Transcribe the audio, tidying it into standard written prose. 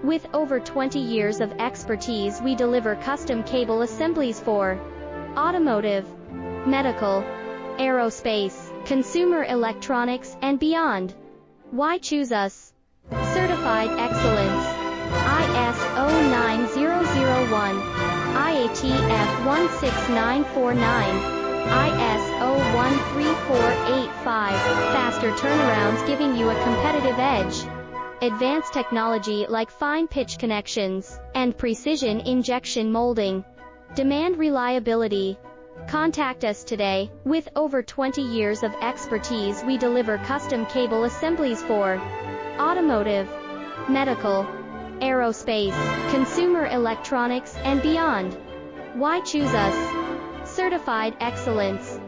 With over 20 years of expertise, we deliver custom cable assemblies for automotive, medical, aerospace, consumer electronics, and beyond. Why choose us? Certified excellence. ISO 9001, IATF 16949, ISO 13485. Faster turnarounds, giving you a competitive edge. Advanced technology like fine pitch connections and precision injection molding. Demand reliability. Contact us today. With over 20 years of expertise, we deliver custom cable assemblies for automotive, medical, aerospace, consumer electronics, and beyond. Why choose us? Certified excellence.